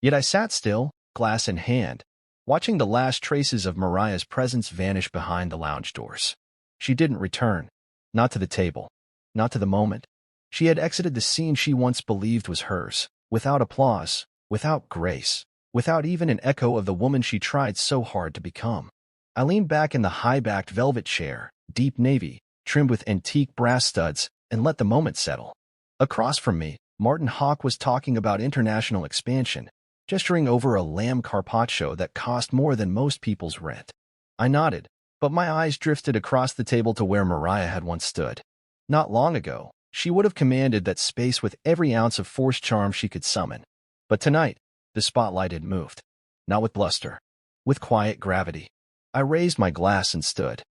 A: Yet I sat still, glass in hand, watching the last traces of Mariah's presence vanish behind the lounge doors. She didn't return. Not to the table. Not to the moment. She had exited the scene she once believed was hers, without applause, without grace, without even an echo of the woman she tried so hard to become. I leaned back in the high-backed velvet chair, deep navy, trimmed with antique brass studs, and let the moment settle. Across from me, Martin Hawk was talking about international expansion, gesturing over a lamb carpaccio that cost more than most people's rent. I nodded, but my eyes drifted across the table to where Mariah had once stood. Not long ago, she would have commanded that space with every ounce of forced charm she could summon. But tonight, the spotlight had moved. Not with bluster. With quiet gravity. I raised my glass and stood.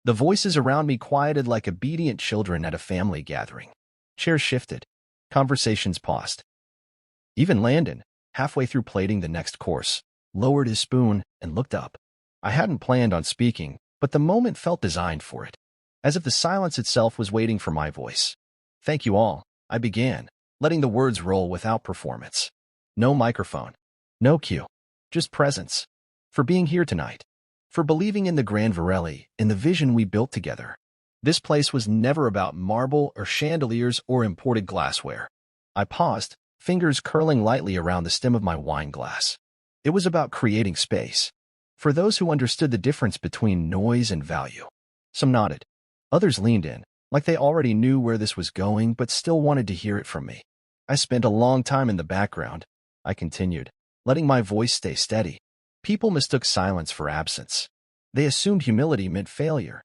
A: The voices around me quieted like obedient children at a family gathering. Chairs shifted. Conversations paused. Even Landon, halfway through plating the next course, lowered his spoon and looked up. I hadn't planned on speaking, but the moment felt designed for it, as if the silence itself was waiting for my voice. "Thank you all," I began, letting the words roll without performance. No microphone. No cue. Just presence. For being here tonight. For believing in the Grand Varelli, in the vision we built together. This place was never about marble or chandeliers or imported glassware. I paused, fingers curling lightly around the stem of my wine glass. It was about creating space. For those who understood the difference between noise and value. Some nodded. Others leaned in, like they already knew where this was going but still wanted to hear it from me. I spent a long time in the background, I continued, letting my voice stay steady. People mistook silence for absence. They assumed humility meant failure.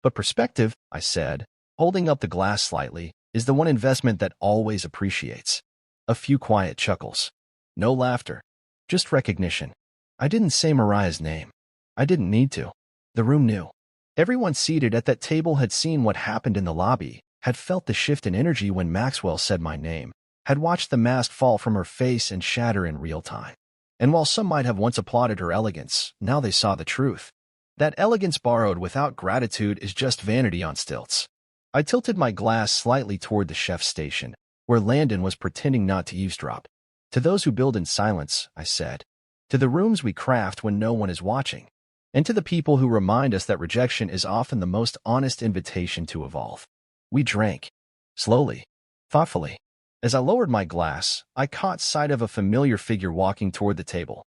A: But perspective, I said, holding up the glass slightly, is the one investment that always appreciates. A few quiet chuckles. No laughter. Just recognition. I didn't say Mariah's name. I didn't need to. The room knew. Everyone seated at that table had seen what happened in the lobby, had felt the shift in energy when Maxwell said my name, had watched the mask fall from her face and shatter in real time. And while some might have once applauded her elegance, now they saw the truth. That elegance borrowed without gratitude is just vanity on stilts. I tilted my glass slightly toward the chef's station, where Landon was pretending not to eavesdrop. To those who build in silence, I said. To the rooms we craft when no one is watching. And to the people who remind us that rejection is often the most honest invitation to evolve. We drank. Slowly. Thoughtfully. As I lowered my glass, I caught sight of a familiar figure walking toward the table.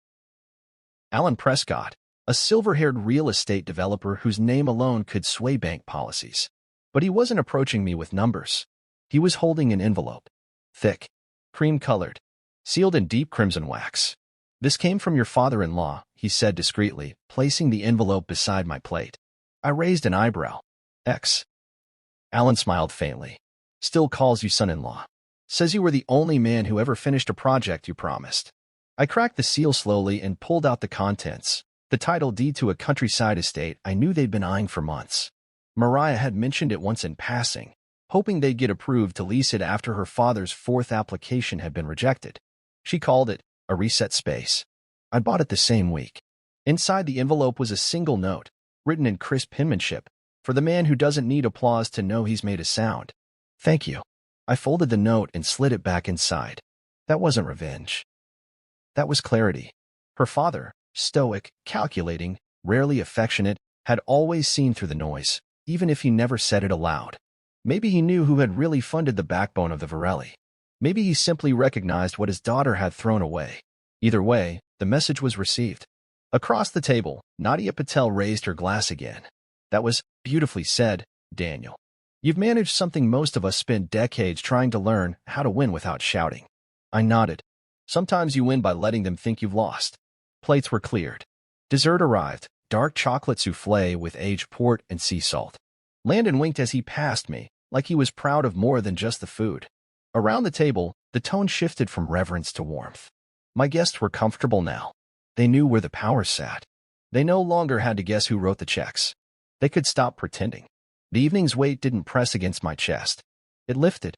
A: Alan Prescott, a silver-haired real estate developer whose name alone could sway bank policies. But he wasn't approaching me with numbers. He was holding an envelope. Thick. Cream-colored. Sealed in deep crimson wax. "This came from your father-in-law," he said discreetly, placing the envelope beside my plate. I raised an eyebrow. X. Alan smiled faintly. "Still calls you son-in-law. Says you were the only man who ever finished a project you promised." I cracked the seal slowly and pulled out the contents. The title deed to a countryside estate I knew they'd been eyeing for months. Mariah had mentioned it once in passing, hoping they'd get approved to lease it after her father's fourth application had been rejected. She called it a reset space. I bought it the same week. Inside the envelope was a single note, written in crisp penmanship, for the man who doesn't need applause to know he's made a sound. "Thank you." I folded the note and slid it back inside. That wasn't revenge. That was clarity. Her father, stoic, calculating, rarely affectionate, had always seen through the noise, even if he never said it aloud. Maybe he knew who had really funded the backbone of the Varelli. Maybe he simply recognized what his daughter had thrown away. Either way, the message was received. Across the table, Nadia Patel raised her glass again. "That was beautifully said, Daniel. You've managed something most of us spend decades trying to learn, how to win without shouting." I nodded. Sometimes you win by letting them think you've lost. Plates were cleared. Dessert arrived, dark chocolate soufflé with aged port and sea salt. Landon winked as he passed me, like he was proud of more than just the food. Around the table, the tone shifted from reverence to warmth. My guests were comfortable now. They knew where the power sat. They no longer had to guess who wrote the checks. They could stop pretending. The evening's weight didn't press against my chest. It lifted.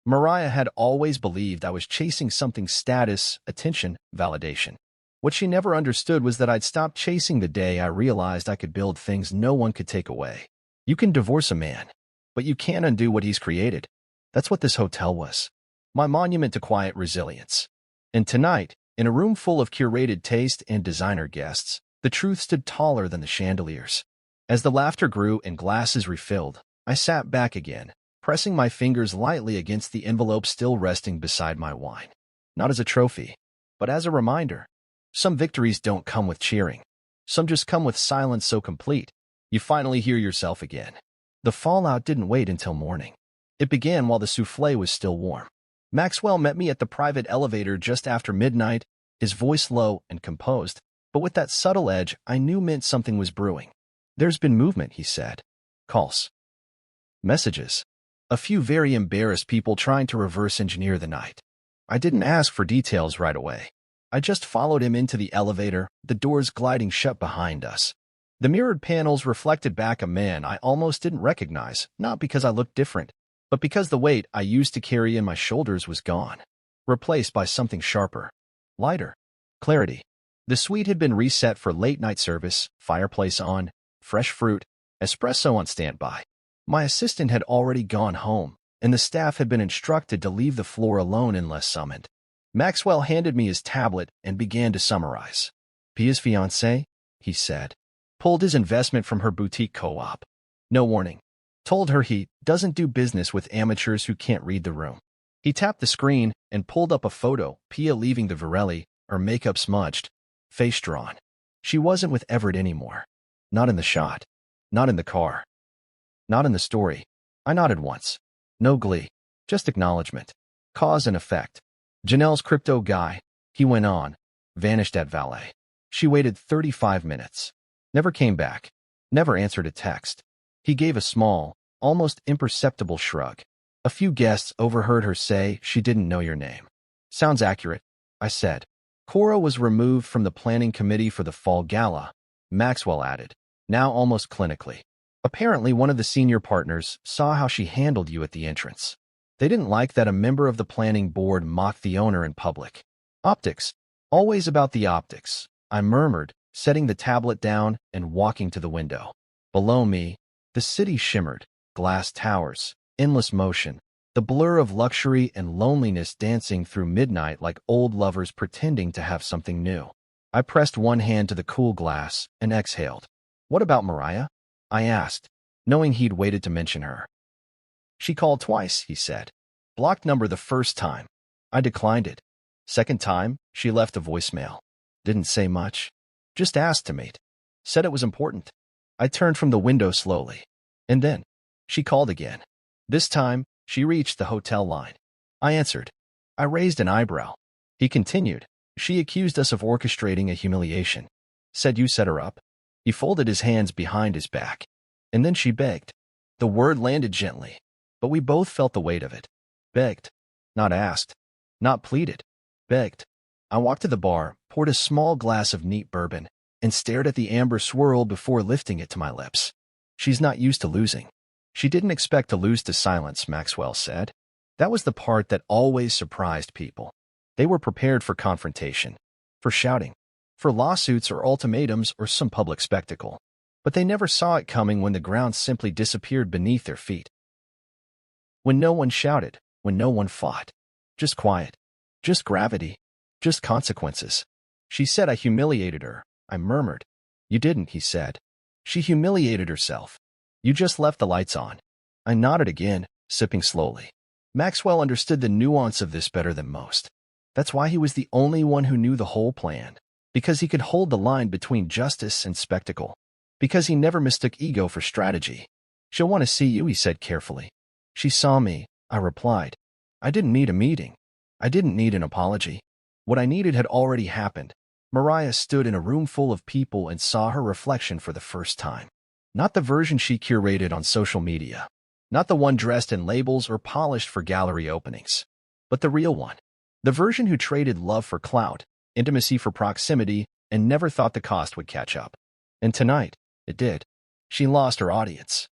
A: Mariah had always believed I was chasing something: status, attention, validation. What she never understood was that I'd stopped chasing the day I realized I could build things no one could take away. You can divorce a man, but you can't undo what he's created. That's what this hotel was. My monument to quiet resilience. And tonight, in a room full of curated taste and designer guests, the truth stood taller than the chandeliers. As the laughter grew and glasses refilled, I sat back again, pressing my fingers lightly against the envelope still resting beside my wine. Not as a trophy, but as a reminder. Some victories don't come with cheering. Some just come with silence so complete, you finally hear yourself again. The fallout didn't wait until morning. It began while the soufflé was still warm. Maxwell met me at the private elevator just after midnight, his voice low and composed, but with that subtle edge I knew meant something was brewing. "There's been movement," he said. "Calls. Messages. A few very embarrassed people trying to reverse engineer the night." I didn't ask for details right away. I just followed him into the elevator, the doors gliding shut behind us. The mirrored panels reflected back a man I almost didn't recognize, not because I looked different, but because the weight I used to carry in my shoulders was gone, replaced by something sharper, lighter, clarity. The suite had been reset for late-night service, fireplace on, fresh fruit, espresso on standby. My assistant had already gone home, and the staff had been instructed to leave the floor alone unless summoned. Maxwell handed me his tablet and began to summarize. Pia's fiancé, he said, pulled his investment from her boutique co-op. No warning. Told her he doesn't do business with amateurs who can't read the room. He tapped the screen and pulled up a photo, Pia leaving the Varelli, her makeup smudged, face drawn. She wasn't with Everett anymore. Not in the shot. Not in the car. Not in the story. I nodded once. No glee. Just acknowledgement. Cause and effect. Janelle's crypto guy, he went on, vanished at valet. She waited 35 minutes. Never came back. Never answered a text. He gave a small, almost imperceptible shrug. A few guests overheard her say she didn't know your name. Sounds accurate, I said. Cora was removed from the planning committee for the fall gala, Maxwell added, now almost clinically. Apparently one of the senior partners saw how she handled you at the entrance. They didn't like that a member of the planning board mocked the owner in public. Optics. Always about the optics, I murmured, setting the tablet down and walking to the window. Below me, the city shimmered, glass towers, endless motion, the blur of luxury and loneliness dancing through midnight like old lovers pretending to have something new. I pressed one hand to the cool glass and exhaled. What about Mariah? I asked, knowing he'd waited to mention her. She called twice, he said. Blocked number the first time. I declined it. Second time, she left a voicemail. Didn't say much. Just asked to meet. Said it was important. I turned from the window slowly. And then, she called again. This time, she reached the hotel line. I answered. I raised an eyebrow. He continued. She accused us of orchestrating a humiliation. Said you set her up. He folded his hands behind his back. And then she begged. The word landed gently, but we both felt the weight of it. Begged. Not asked. Not pleaded. Begged. I walked to the bar, poured a small glass of neat bourbon, and stared at the amber swirl before lifting it to my lips. She's not used to losing. She didn't expect to lose to silence, Maxwell said. That was the part that always surprised people. They were prepared for confrontation, for shouting, for lawsuits or ultimatums or some public spectacle. But they never saw it coming when the ground simply disappeared beneath their feet. When no one shouted, when no one fought. Just quiet. Just gravity. Just consequences. She said I humiliated her. I murmured. You didn't, he said. She humiliated herself. You just left the lights on. I nodded again, sipping slowly. Maxwell understood the nuance of this better than most. That's why he was the only one who knew the whole plan. Because he could hold the line between justice and spectacle. Because he never mistook ego for strategy. She'll want to see you, he said carefully. She saw me, I replied. I didn't need a meeting. I didn't need an apology. What I needed had already happened. Mariah stood in a room full of people and saw her reflection for the first time. Not the version she curated on social media. Not the one dressed in labels or polished for gallery openings. But the real one. The version who traded love for clout, intimacy for proximity, and never thought the cost would catch up. And tonight, it did. She lost her audience.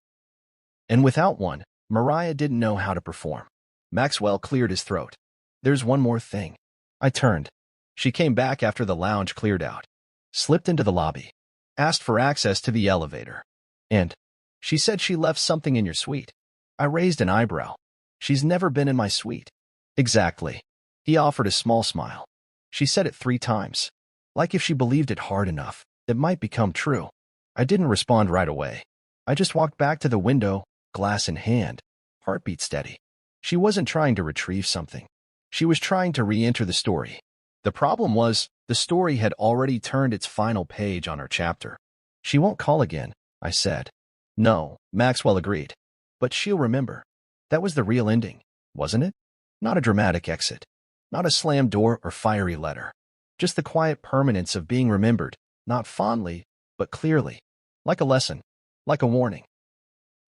A: And without one, Mariah didn't know how to perform. Maxwell cleared his throat. There's one more thing. I turned. She came back after the lounge cleared out. Slipped into the lobby. Asked for access to the elevator. And she said she left something in your suite. I raised an eyebrow. She's never been in my suite. Exactly. He offered a small smile. She said it 3 times. Like if she believed it hard enough, it might become true. I didn't respond right away. I just walked back to the window, glass in hand, heartbeat steady. She wasn't trying to retrieve something. She was trying to re-enter the story. The problem was, the story had already turned its final page on her chapter. She won't call again, I said. No, Maxwell agreed. But she'll remember. That was the real ending, wasn't it? Not a dramatic exit. Not a slammed door or fiery letter. Just the quiet permanence of being remembered, not fondly, but clearly. Like a lesson. Like a warning.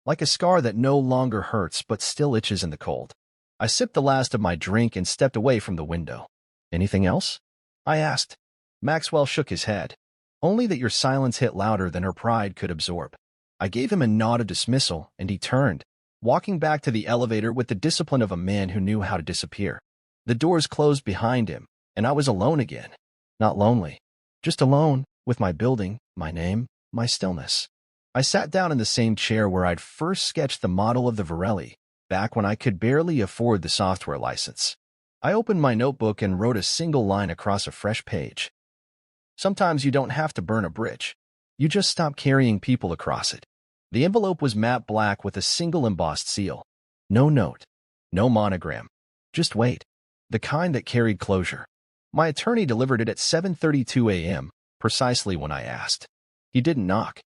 A: Like a scar that no longer hurts but still itches in the cold. I sipped the last of my drink and stepped away from the window. Anything else? I asked. Maxwell shook his head. only that your silence hit louder than her pride could absorb. I gave him a nod of dismissal, and he turned, walking back to the elevator with the discipline of a man who knew how to disappear. The doors closed behind him, and I was alone again. Not lonely, just alone, with my building, my name, my stillness. I sat down in the same chair where I'd first sketched the model of the Varelli, back when I could barely afford the software license. I opened my notebook and wrote a single line across a fresh page. Sometimes you don't have to burn a bridge. You just stop carrying people across it. The envelope was matte black with a single embossed seal. No note, no monogram. Just wait. The kind that carried closure. My attorney delivered it at 7:32 a.m., precisely when I asked. He didn't knock.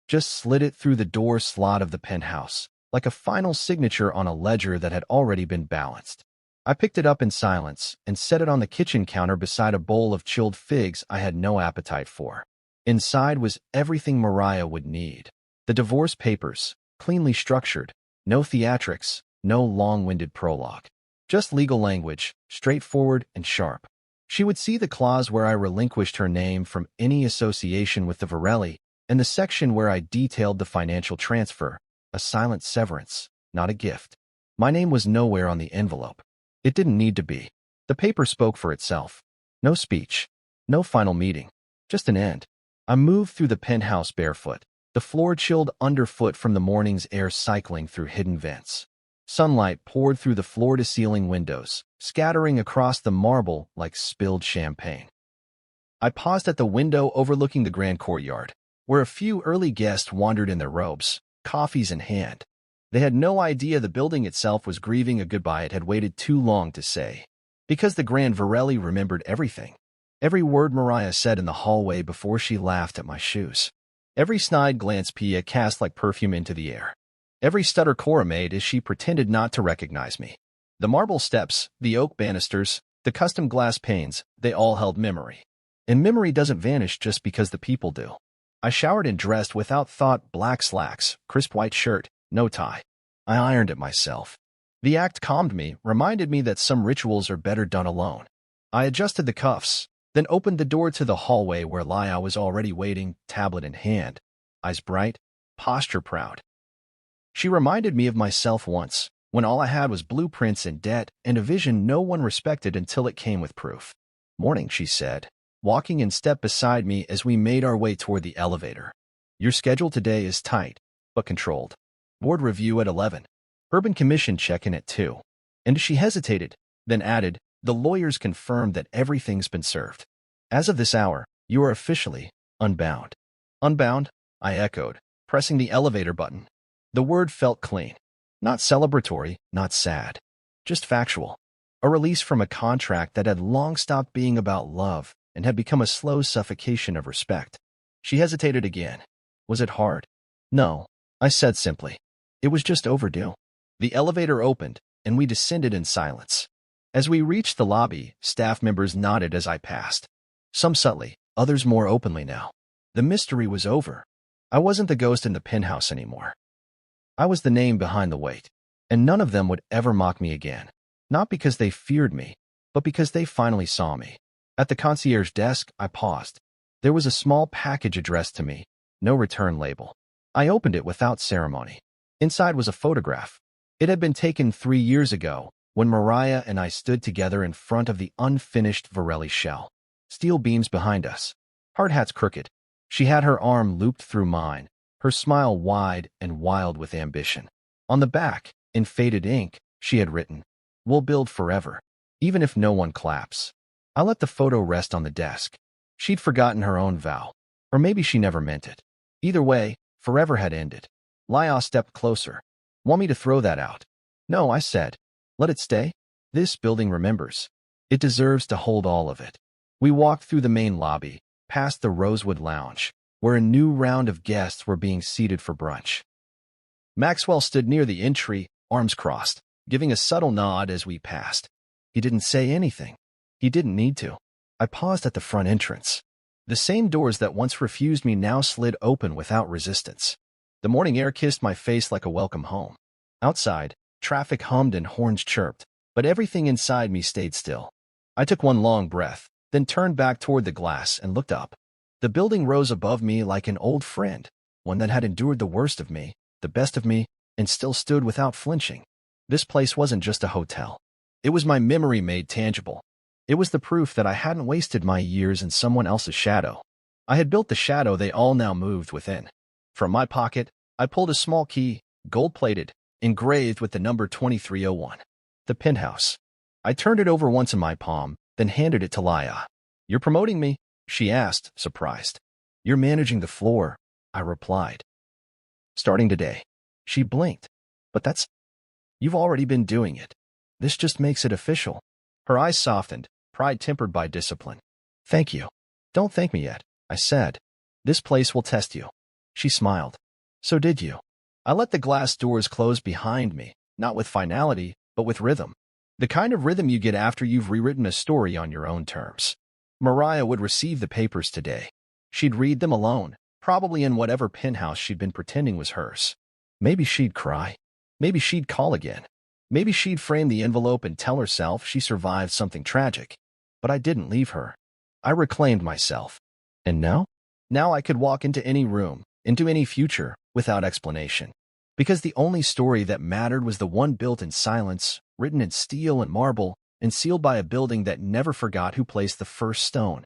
A: Just slid it through the door slot of the penthouse, like a final signature on a ledger that had already been balanced. I picked it up in silence and set it on the kitchen counter beside a bowl of chilled figs I had no appetite for. Inside was everything Mariah would need. The divorce papers, cleanly structured, no theatrics, no long-winded prologue. Just legal language, straightforward and sharp. She would see the clause where I relinquished her name from any association with the Varelli, and the section where I detailed the financial transfer, a silent severance, not a gift. My name was nowhere on the envelope. It didn't need to be. The paper spoke for itself. No speech, no final meeting, just an end. I moved through the penthouse barefoot, the floor chilled underfoot from the morning's air cycling through hidden vents. Sunlight poured through the floor-to-ceiling windows, scattering across the marble like spilled champagne. I paused at the window overlooking the grand courtyard, where a few early guests wandered in their robes, coffees in hand. They had no idea the building itself was grieving a goodbye it had waited too long to say. Because the Grand Varelli remembered everything. Every word Mariah said in the hallway before she laughed at my shoes. Every snide glance Pia cast like perfume into the air. Every stutter Cora made as she pretended not to recognize me. The marble steps, the oak banisters, the custom glass panes, they all held memory. And memory doesn't vanish just because the people do. I showered and dressed without thought, black slacks, crisp white shirt, no tie. I ironed it myself. The act calmed me, reminded me that some rituals are better done alone. I adjusted the cuffs, then opened the door to the hallway where Laya was already waiting, tablet in hand, eyes bright, posture proud. She reminded me of myself once, when all I had was blueprints and debt and a vision no one respected until it came with proof. Morning, she said, walking in step beside me as we made our way toward the elevator. Your schedule today is tight, but controlled. Board review at 11. Urban Commission check-in at 2. And she hesitated, then added, the lawyers confirmed that everything's been served. As of this hour, you are officially unbound. Unbound? I echoed, pressing the elevator button. The word felt clean. Not celebratory, not sad. Just factual. A release from a contract that had long stopped being about love and had become a slow suffocation of respect. She hesitated again. Was it hard? No, I said simply. It was just overdue. The elevator opened, and we descended in silence. As we reached the lobby, staff members nodded as I passed. Some subtly, others more openly now. The mystery was over. I wasn't the ghost in the penthouse anymore. I was the name behind the weight, and none of them would ever mock me again. Not because they feared me, but because they finally saw me. At the concierge desk, I paused. There was a small package addressed to me, no return label. I opened it without ceremony. Inside was a photograph. It had been taken 3 years ago, when Mariah and I stood together in front of the unfinished Varelli shell. Steel beams behind us. Hard hats crooked. She had her arm looped through mine, her smile wide and wild with ambition. On the back, in faded ink, she had written, "We'll build forever, even if no one claps." I let the photo rest on the desk. She'd forgotten her own vow. Or maybe she never meant it. Either way, forever had ended. Laya stepped closer. Want me to throw that out? No, I said. Let it stay. This building remembers. It deserves to hold all of it. We walked through the main lobby, past the Rosewood Lounge, where a new round of guests were being seated for brunch. Maxwell stood near the entry, arms crossed, giving a subtle nod as we passed. He didn't say anything. He didn't need to. I paused at the front entrance. The same doors that once refused me now slid open without resistance. The morning air kissed my face like a welcome home. Outside, traffic hummed and horns chirped, but everything inside me stayed still. I took one long breath, then turned back toward the glass and looked up. The building rose above me like an old friend, one that had endured the worst of me, the best of me, and still stood without flinching. This place wasn't just a hotel. It was my memory made tangible. It was the proof that I hadn't wasted my years in someone else's shadow. I had built the shadow they all now moved within. From my pocket, I pulled a small key, gold-plated, engraved with the number 2301. The penthouse. I turned it over once in my palm, then handed it to Laya. "You're promoting me?" she asked, surprised. "You're managing the floor," I replied. "Starting today." She blinked. "But you've already been doing it. This just makes it official." Her eyes softened, pride tempered by discipline. "Thank you." "Don't thank me yet," I said. "This place will test you." She smiled. "So did you." I let the glass doors close behind me, not with finality, but with rhythm. The kind of rhythm you get after you've rewritten a story on your own terms. Mariah would receive the papers today. She'd read them alone, probably in whatever penthouse she'd been pretending was hers. Maybe she'd cry. Maybe she'd call again. Maybe she'd frame the envelope and tell herself she survived something tragic. But I didn't leave her. I reclaimed myself. And now? Now I could walk into any room, into any future, without explanation. Because the only story that mattered was the one built in silence, written in steel and marble, and sealed by a building that never forgot who placed the first stone.